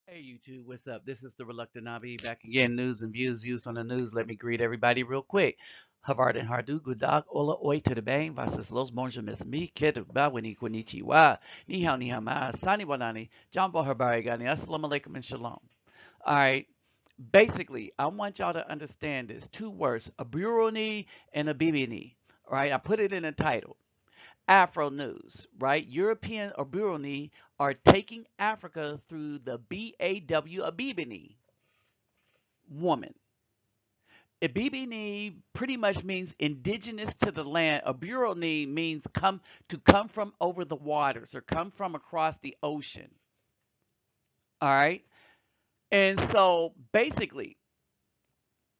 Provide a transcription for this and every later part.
Hey YouTube, what's up? This is the Reluctant Navi back again. News and views on the news. Let me greet everybody real quick. Havard and Hardu, Gudak, Ola, Oi to the Bang, Vasas Los Bonjour, Miss Me, Kid, Bawini, Konichiwa, Ni Hao Ma, Sani Wanani, Jambo Habari Gani, Assalamu alaikum and Shalom. All right. Basically, I want y'all to understand this. Two words, Oburoni and Abibini. All right. I put it in the title. Afro news, right? European Oburoni are taking Africa through the BAW Abibini woman. Abibini pretty much means indigenous to the land. Oburoni means come from over the waters or come from across the ocean. All right. And so basically,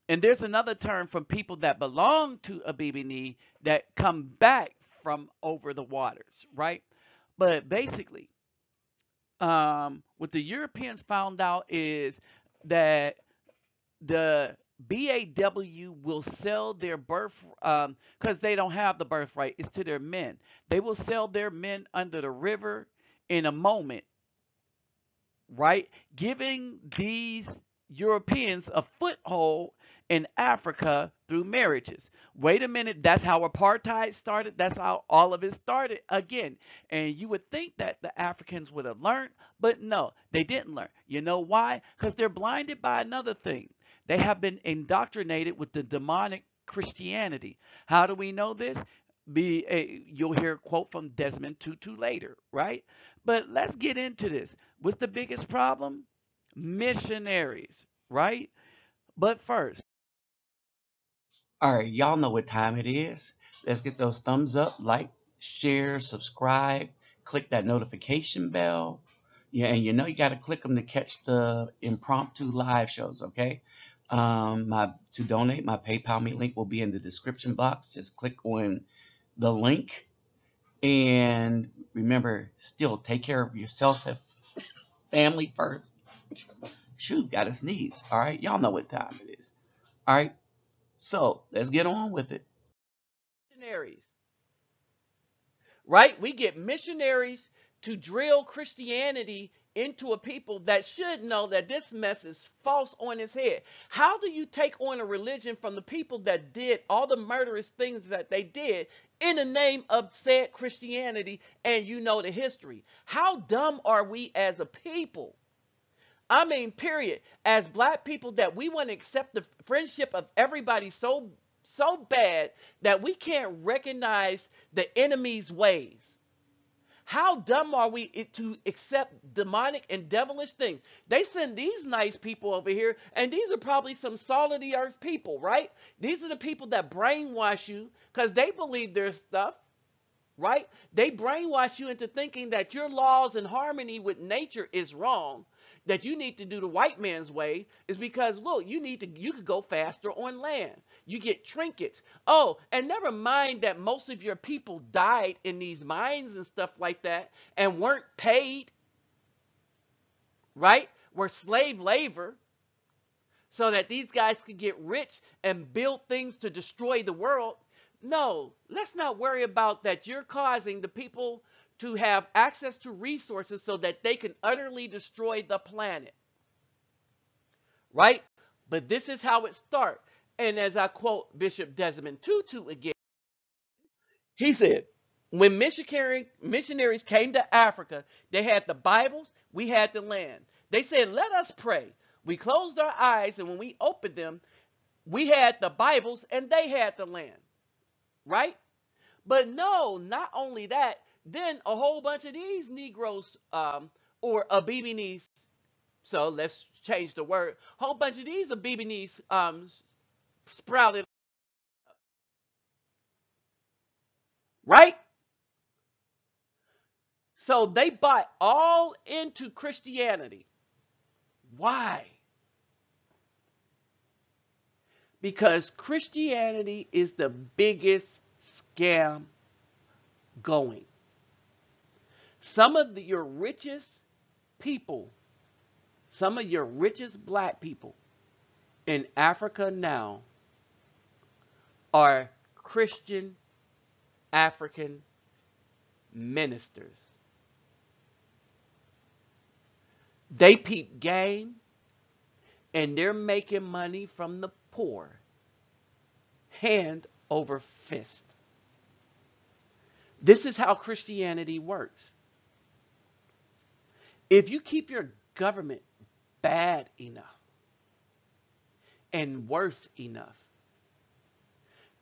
and there's another term from people that belong to Abibini that come back from over the waters, right? But basically, what the Europeans found out is that the BAW will sell their birth because they don't have the birthright. It's to their men. They will sell their men under the river in a moment, right? Giving these Europeans a foothold in Africa through marriages. Wait a minute, that's how apartheid started. That's how all of it started again. And you would think that the Africans would have learned, but no, they didn't learn. You know why? Because they're blinded by another thing. They have been indoctrinated with the demonic Christianity. How do we know this? You'll hear a quote from Desmond Tutu later, right? But let's get into this. What's the biggest problem? Missionaries, right? But first, all right, y'all know what time it is. Let's get those thumbs up, like, share, subscribe, click that notification bell. Yeah, and you know you got to click them to catch the impromptu live shows, okay? My to donate, my PayPal me link will be in the description box. Just click on the link, and remember, still take care of yourself and family first. Shoot, got to sneeze. All right, y'all know what time it is. All right, so let's get on with it. Missionaries, right? We get missionaries to drill Christianity into a people that should know that this mess is false on its head. How do you take on a religion from the people that did all the murderous things that they did in the name of said Christianity and you know the history? How dumb are we as a people? I mean, period. As black people, that we want to accept the friendship of everybody so bad that we can't recognize the enemy's ways. How dumb are we to accept demonic and devilish things? They send these nice people over here, and these are probably some solid of the earth people, right? These are the people that brainwash you because they believe their stuff, right? They brainwash you into thinking that your laws in harmony with nature is wrong, that you need to do the white man's way is because look, you could go faster on land. You get trinkets. Oh, and never mind that most of your people died in these mines and stuff like that and weren't paid, right? Were slave labor so that these guys could get rich and build things to destroy the world. No, let's not worry about that. You're causing the people to have access to resources so that they can utterly destroy the planet, right? But this is how it starts. And as I quote Bishop Desmond Tutu again, he said, when missionaries came to Africa, they had the Bibles, we had the land. They said, let us pray. We closed our eyes, and when we opened them, we had the Bibles and they had the land, right? But no, not only that, then a whole bunch of these Negroes or Abibinis, so let's change the word, a whole bunch of these Abibinis sprouted, right? So they bought all into Christianity. Why? Because Christianity is the biggest scam going. Some of your richest people, some of your richest black people in Africa now are Christian African ministers. They peep game, and they're making money from the poor, hand over fist. This is how Christianity works. If you keep your government bad enough and worse enough,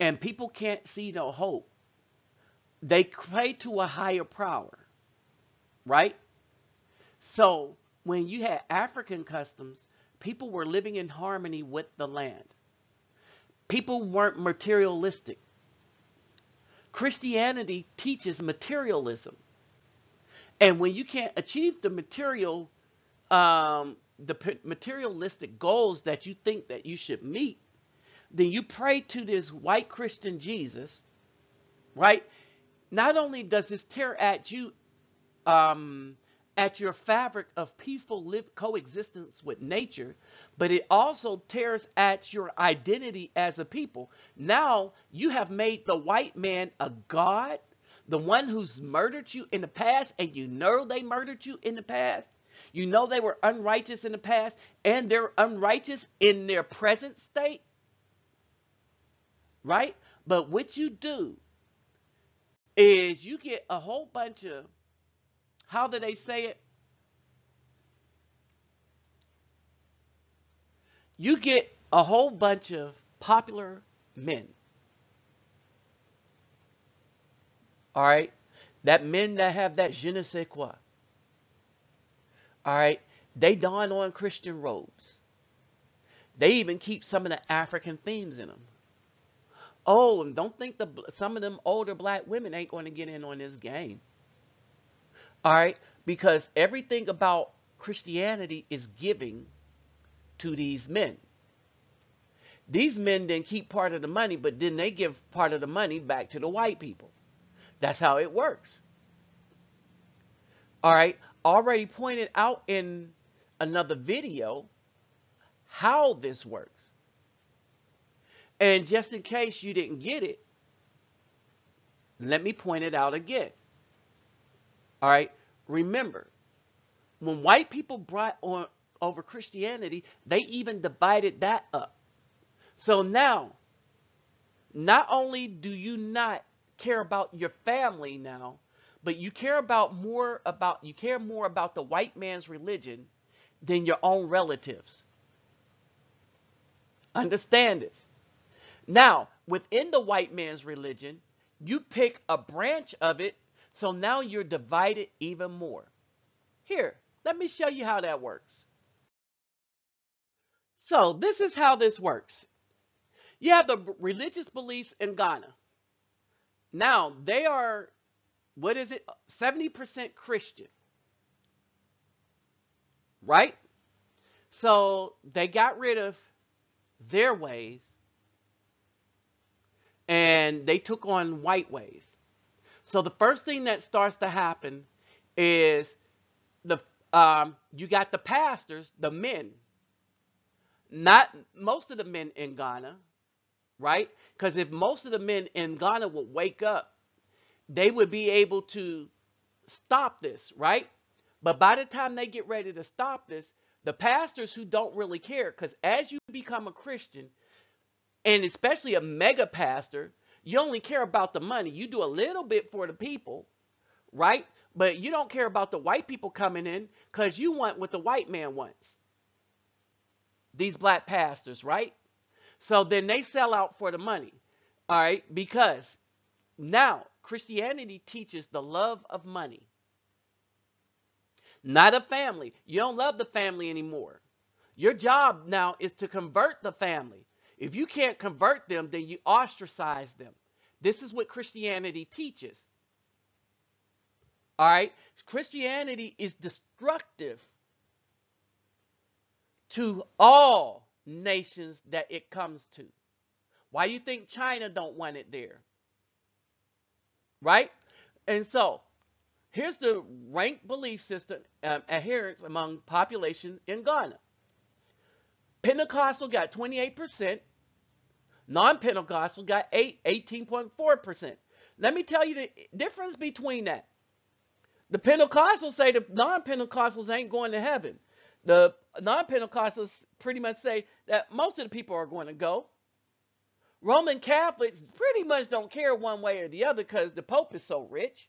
and people can't see no hope, they pray to a higher power, right? So when you had African customs, people were living in harmony with the land. People weren't materialistic. Christianity teaches materialism. And when you can't achieve the materialistic goals that you think that you should meet, then you pray to this white Christian Jesus, right? Not only does this tear at you, at your fabric of peaceful coexistence with nature, but it also tears at your identity as a people. Now you have made the white man a god, the one who's murdered you in the past, and you know they murdered you in the past. You know they were unrighteous in the past, and they're unrighteous in their present state, right? But what you do is you get a whole bunch of, how do they say it? You get a whole bunch of popular men. All right? That men that have that je ne sais quoi. All right? They don on Christian robes. They even keep some of the African themes in them. Oh, and don't think some of them older black women ain't going to get in on this game. All right? Because everything about Christianity is giving to these men. These men then keep part of the money, but then they give part of the money back to the white people. That's how it works. All right? Already pointed out in another video how this works. And just in case you didn't get it, let me point it out again. All right? Remember, when white people brought on over Christianity, they even divided that up. So now, not only do you not care about your family now, but you care more about the white man's religion than your own relatives. Understand this. Now, within the white man's religion, you pick a branch of it, so now you're divided even more. Here, let me show you how that works. So this is how this works. You have the religious beliefs in Ghana. Now, they are, 70% Christian. Right? So they got rid of their ways and they took on white ways. So the first thing that starts to happen is you got the pastors, the men, not most of the men in Ghana, right? Because if most of the men in Ghana would wake up, they would be able to stop this, right? But by the time they get ready to stop this, the pastors who don't really care, because as you become a Christian, and especially a mega pastor, you only care about the money. You do a little bit for the people, right? But you don't care about the white people coming in because you want what the white man wants. These black pastors, right? So then they sell out for the money, all right? Because now Christianity teaches the love of money, not a family. You don't love the family anymore. Your job now is to convert the family. If you can't convert them, then you ostracize them. This is what Christianity teaches. All right? Christianity is destructive to all nations that it comes to. Why you think China don't want it there? Right? And so, here's the ranked belief system adherence among population in Ghana. Pentecostal got 28%. Non-Pentecostal got 18.4%. Let me tell you the difference between that. The Pentecostals say the non-Pentecostals ain't going to heaven. The non-Pentecostals pretty much say that most of the people are going to go. Roman Catholics pretty much don't care one way or the other because the Pope is so rich.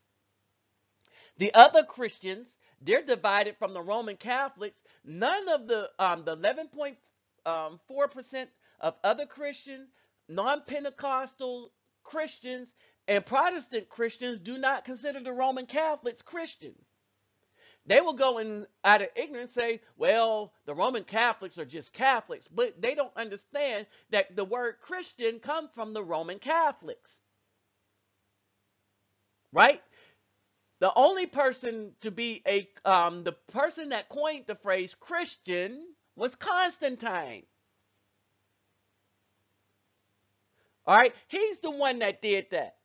The other Christians, they're divided from the Roman Catholics. None of the 11.4% of other Christians, non-Pentecostal Christians, and Protestant Christians do not consider the Roman Catholics Christians. They will go and out of ignorance say, well, the Roman Catholics are just Catholics, but they don't understand that the word Christian comes from the Roman Catholics, right? The only person to be the person that coined the phrase Christian was Constantine. All right, he's the one that did that.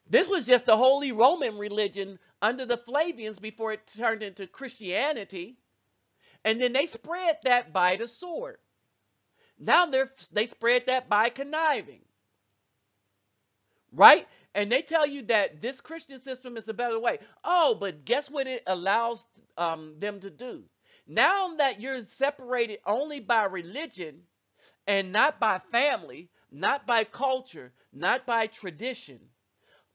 This was just the Holy Roman religion under the Flavians before it turned into Christianity. And then they spread that by the sword. Now they spread that by conniving. Right? And they tell you that this Christian system is a better way. Oh, but guess what it allows them to do? Now that you're separated only by religion and not by family, not by culture, not by tradition,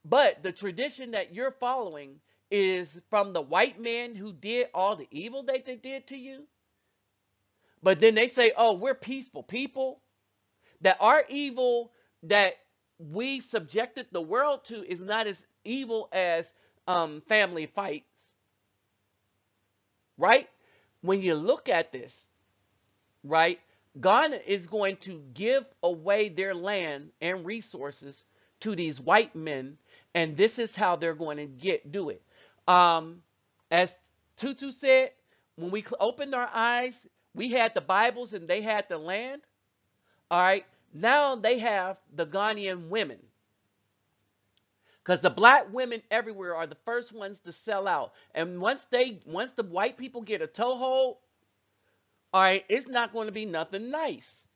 but the tradition that you're following is from the white man who did all the evil that they did to you. But then they say, oh, we're peaceful people. That our evil that we subjected the world to is not as evil as family fights. Right? When you look at this, right, Ghana is going to give away their land and resources to these white men, and this is how they're going to do it. As Tutu said, when we opened our eyes, we had the Bibles and they had the land. All right, now they have the Ghanaian women. Because the black women everywhere are the first ones to sell out. And once the white people get a toehold, all right, it's not going to be nothing nice.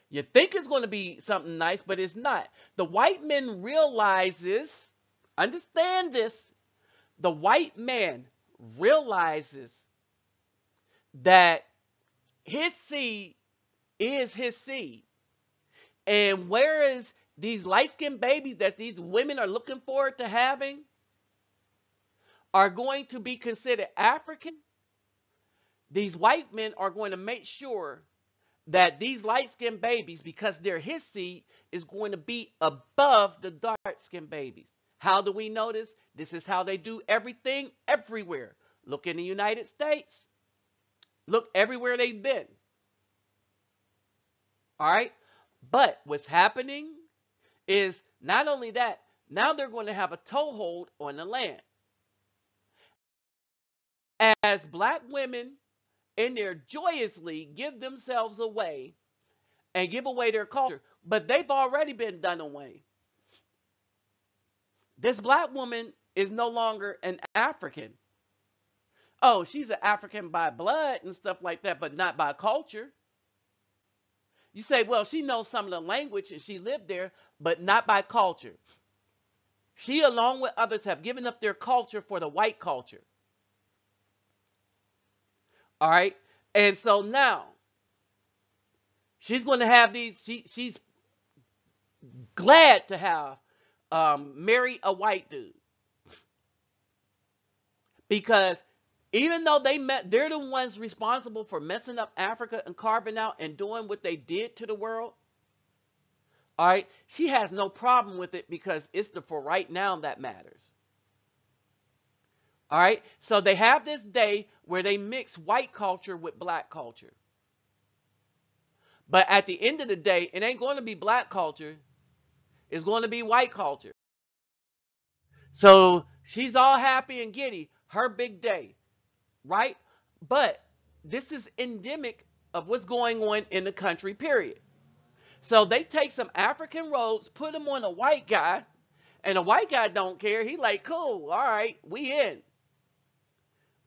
You think it's going to be something nice, but it's not. The white man realizes, understand this, the white man realizes that his seed is his seed. And whereas these light-skinned babies that these women are looking forward to having are going to be considered African, these white men are going to make sure that these light-skinned babies, because they're his seed, is going to be above the dark-skinned babies. How do we know this? This is how they do everything everywhere. Look in the United States. Look everywhere they've been. All right? But what's happening is not only that, now they're going to have a toehold on the land. As black women in there joyously give themselves away and give away their culture, but they've already been done away. This black woman is no longer an African. Oh, she's an African by blood and stuff like that, but not by culture. You say, well, she knows some of the language and she lived there, but not by culture. She, along with others, have given up their culture for the white culture. All right? And so now, she's going to have these, she's glad to have marry a white dude. Because even though they're the ones responsible for messing up Africa and carving out and doing what they did to the world. All right, she has no problem with it because it's the for right now that matters. All right, so they have this day where they mix white culture with black culture. But at the end of the day, it ain't going to be black culture. It's going to be white culture. So she's all happy and giddy, her big day. Right? But this is endemic of what's going on in the country, period. So they take some African robes, put them on a white guy, and the white guy don't care. He like, cool, all right, we in.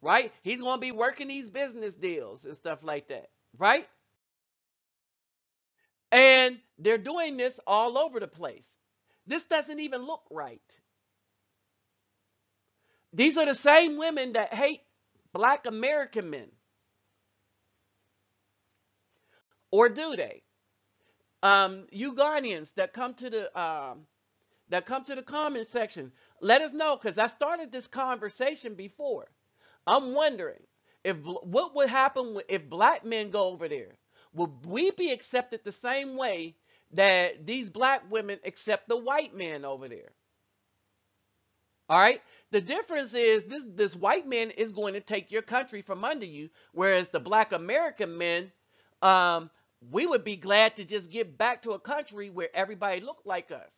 Right? He's going to be working these business deals and stuff like that. Right? And they're doing this all over the place. This doesn't even look right. These are the same women that hate Black American men, or do they? Ugandans that come to the comment section, let us know, because I started this conversation before. I'm wondering if what would happen if black men go over there. Would we be accepted the same way that these black women accept the white man over there? All right. The difference is this white man is going to take your country from under you, whereas the black American men, um, we would be glad to just get back to a country where everybody looked like us.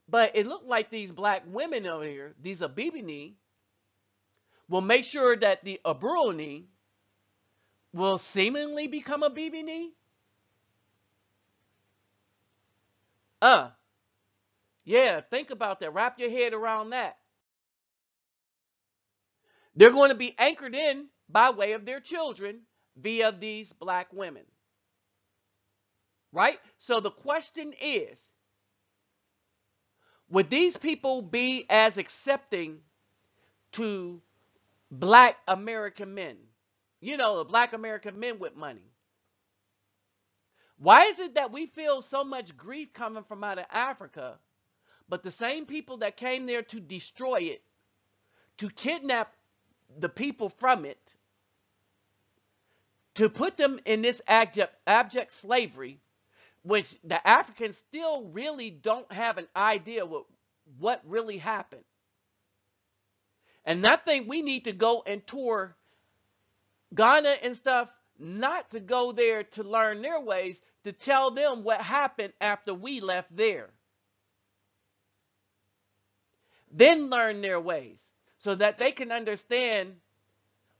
But it looked like these black women over here, these Abibini, will make sure that the Oburoni will seemingly become Abibini. Uh, yeah, think about that. Wrap your head around that. They're going to be anchored in by way of their children via these black women. Right? So the question is, would these people be as accepting to black American men? You know, the black American men with money. Why is it that we feel so much grief coming from out of Africa, but the same people that came there to destroy it, to kidnap the people from it, to put them in this abject slavery, which the Africans still really don't have an idea what really happened. And I think we need to go and tour Ghana and stuff, not to go there to learn their ways, to tell them what happened after we left there. Then learn their ways so that they can understand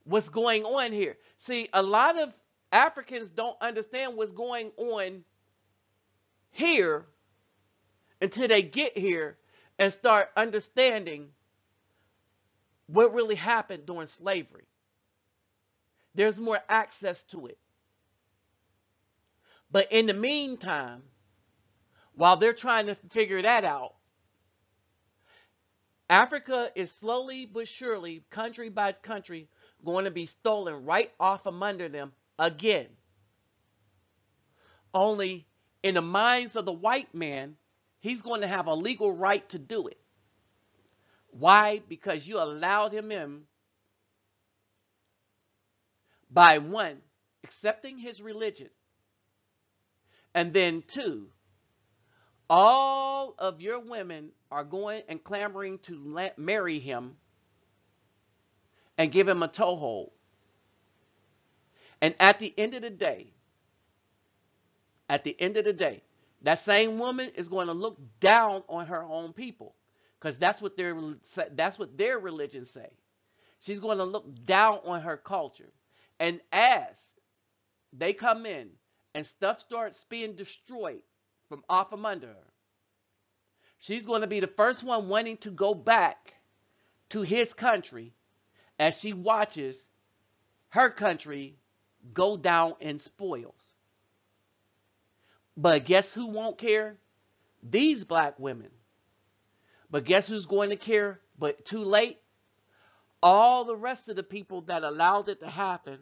what's going on here. See, a lot of Africans don't understand what's going on here until they get here and start understanding what really happened during slavery. There's more access to it. But in the meantime, while they're trying to figure that out, Africa is slowly but surely, country by country, going to be stolen right off from under them again. Only in the minds of the white man, he's going to have a legal right to do it. Why? Because you allowed him in by one, accepting his religion, and then two, all of your women are going and clamoring to marry him and give him a toehold. And at the end of the day, that same woman is going to look down on her own people, because that's what their religion say. She's going to look down on her culture. And as they come in and stuff starts being destroyed from off from under her, she's going to be the first one wanting to go back to his country as she watches her country go down in spoils. But guess who won't care? These black women. But guess who's going to care? But too late? All the rest of the people that allowed it to happen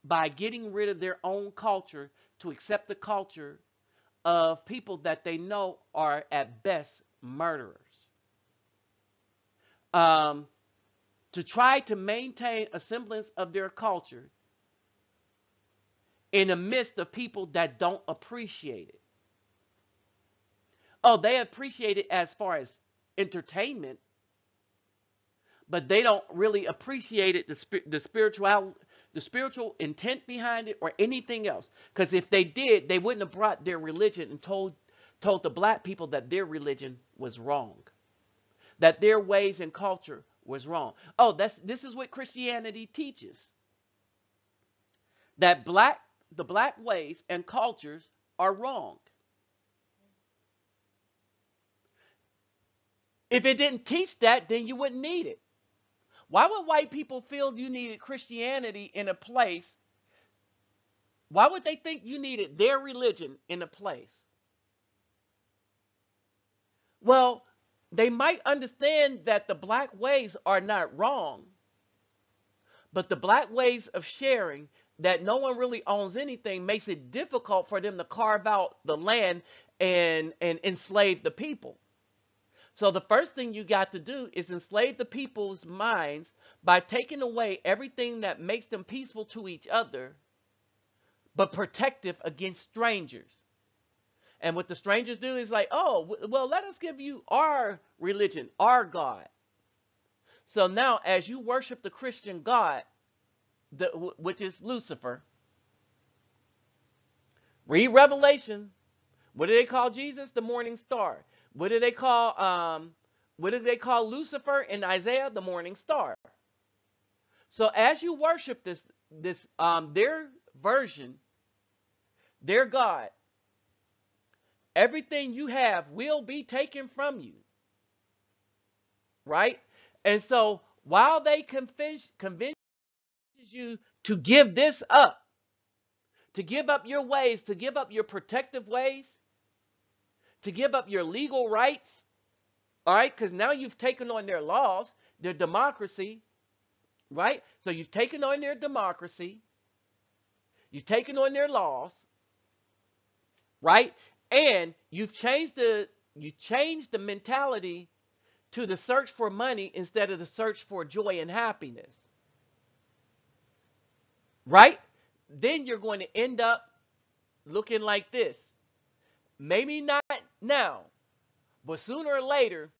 by getting rid of their own culture to accept the culture of people that they know are at best murderers. To try to maintain a semblance of their culture in the midst of people that don't appreciate it. Oh, they appreciate it as far as entertainment, but they don't really appreciate it, the spiritual intent behind it or anything else. Because if they did, they wouldn't have brought their religion and told the black people that their religion was wrong, that their ways and culture was wrong. Oh, this is what Christianity teaches, that the black ways and cultures are wrong. If it didn't teach that, then you wouldn't need it. Why would white people feel you needed Christianity in a place? Why would they think you needed their religion in a place? Well, they might understand that the black ways are not wrong, But the black ways of sharing that no one really owns anything makes it difficult for them to carve out the land and enslave the people. So the first thing you got to do is enslave the people's minds by taking away everything that makes them peaceful to each other, but protective against strangers. And what the strangers do is like, oh, well, let us give you our religion, our God. So now, as you worship the Christian God, which is Lucifer, read Revelation. What do they call Jesus? The morning star. What do they call Lucifer in Isaiah? The morning star. So as you worship this their version, their God, everything you have will be taken from you, right? And so while they convince you to give this up, to give up your ways, to give up your protective ways, to give up your legal rights, all right? Because now you've taken on their laws, their democracy, right? So you've taken on their democracy, you've taken on their laws, right? And you've changed the mentality to the search for money instead of the search for joy and happiness, right? Then you're going to end up looking like this. Maybe not now, but sooner or later,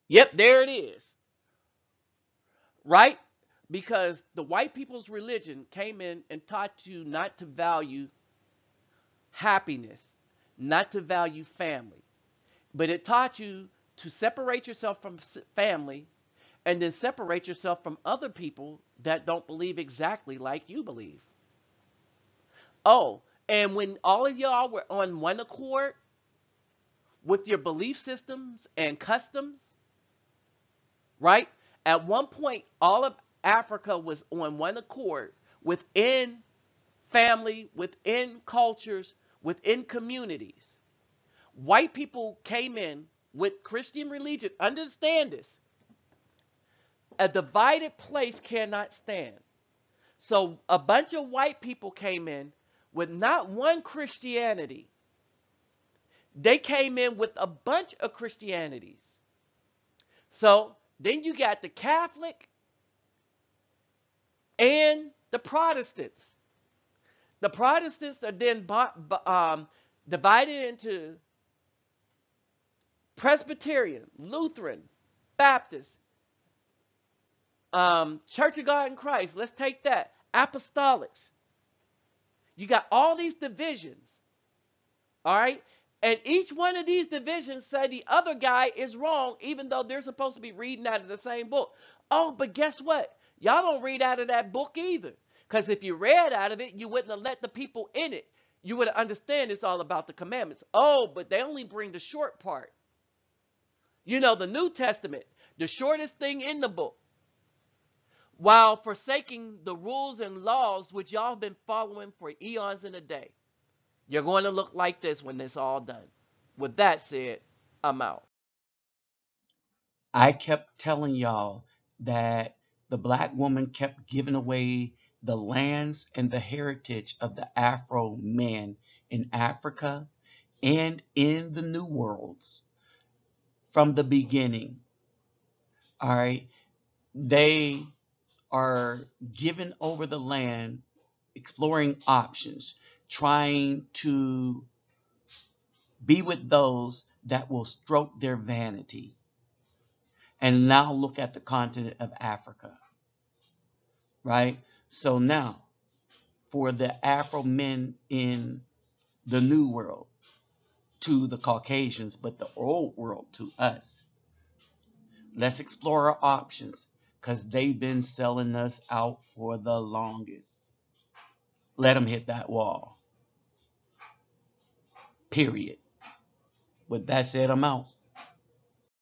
yep, there it is, right? Because the white people's religion came in and taught you not to value happiness, not to value family, but it taught you to separate yourself from family and then separate yourself from other people that don't believe exactly like you believe. Oh, and when all of y'all were on one accord with your belief systems and customs, right? At one point, all of Africa was on one accord within family, within cultures, within communities. White people came in with Christian religion. Understand this. A divided place cannot stand. So a bunch of white people came in with not one Christianity. They came in with a bunch of Christianities. So then you got the Catholic and the Protestants. The Protestants are then divided into Presbyterian, Lutheran, Baptist, Church of God in Christ. Let's take that. Apostolics. You got all these divisions. All right. And each one of these divisions say the other guy is wrong, even though they're supposed to be reading out of the same book. Oh, but guess what? Y'all don't read out of that book either. Because if you read out of it, you wouldn't have let the people in it. You would understand it's all about the commandments. Oh, but they only bring the short part. You know, the New Testament, the shortest thing in the book. While forsaking the rules and laws which y'all have been following for eons in a day. You're going to look like this when it's all done. With that said, I'm out. I kept telling y'all that the black woman kept giving away the lands and the heritage of the Afro men in Africa and in the New Worlds from the beginning. All right. They are giving over the land, exploring options, trying to be with those that will stroke their vanity. And now look at the continent of Africa, right? So now, for the Afro men in the New World, to the Caucasians, but the Old World to us, let's explore our options because they've been selling us out for the longest. Let them hit that wall. Period. With that said, I'm out.